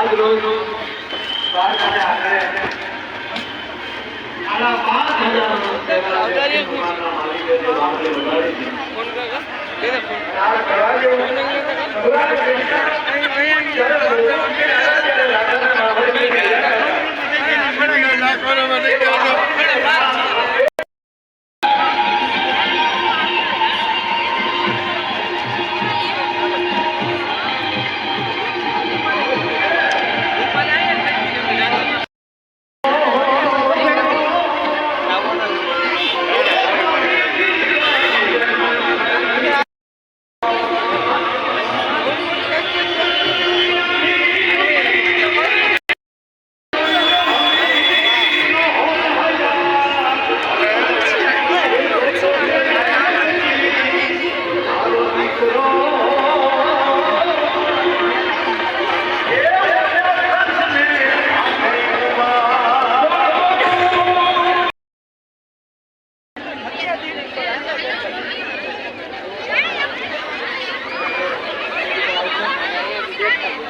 આજ રોજ દ્વારકાને આંગણે આના 5000 સેવાના માલિકે વાપરે વધારી છે. ફોન કર દે ફોન આ કરવા જેવું પૂરા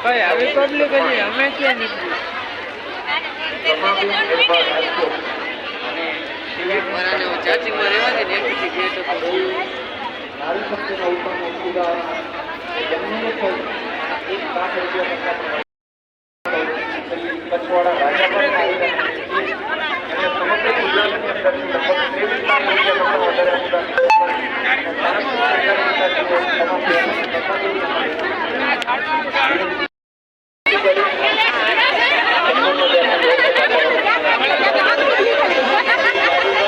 ભાઈ આવી પબ્લિક હજી અમે ક્યાં નીકળી ચાર્જિંગમાં રહેવા દે ને એમથી ગેટ હતો નારી શક્તિના ઉપરનો ઉદાર જમીનનો કોઈ 1 લાખ રૂપિયા પછવાડા રાજા પર આવી રહ્યા છે સમગ્ર ગુજરાતની અંદર લગભગ 23 લાખ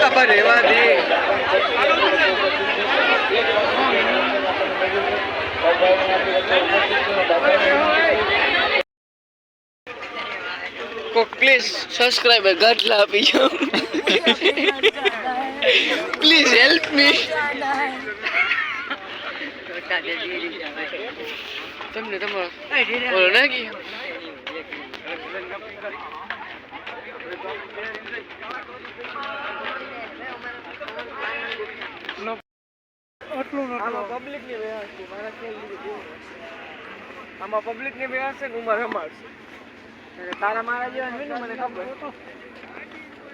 વધારે રહેવા દે પ્લીઝ સબસ્ક્રાઇબર ગાટલા આપી જાઓ પ્લીઝ હેલ્પ મી તમને તમારો બોલો નાખી પબ્લિકની વ્યવસ્થા મારા આમાં પબ્લિકની વ્યવસ્થા ને ઉમર રમાડશે તારા મારા જેવા હોય ને મને ખબર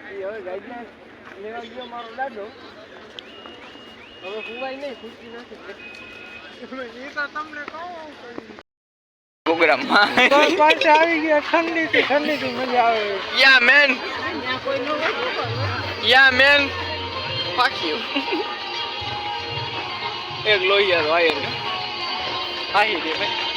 હવે ગાઈડલાઈન લેવા ગયો મારો દાદો હવે હુવાય નહીં ખુશી નથી એ તો તમને કહું પ્રોગ્રામમાં પાછે આવી ગયા ઠંડીથી મજા આવે યા મેન ફાક યુ એક લોહિયારો આયર આહી દે ભાઈ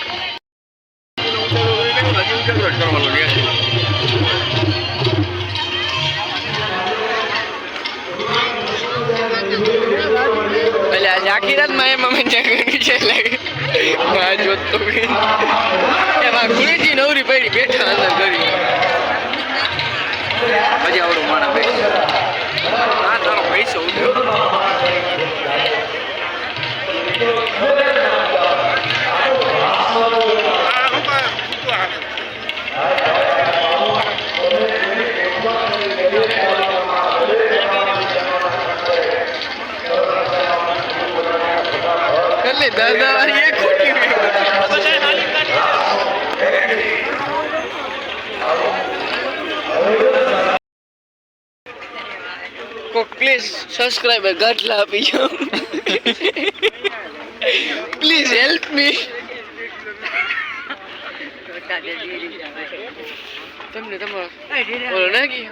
એટલે આજે આખી રાત મારે મમ્મી જગની છે લાગે જોતો એમાં ગુણીજી નવરી પડી બેઠા અંદર કરી પછી આવડું માણા ભાઈ હા તારો પૈસો ઉઠ્યો દાદા એ ખોટી પ્લીઝ સબસ્ક્રાઇબર ગાટલા આપી જાઓ પ્લીઝ હેલ્પ મી તમને તમારો બોલો નાખી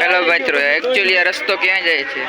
હેલો મિત્રો એકચ્યુઅલી આ રસ્તો ક્યાં જાય છે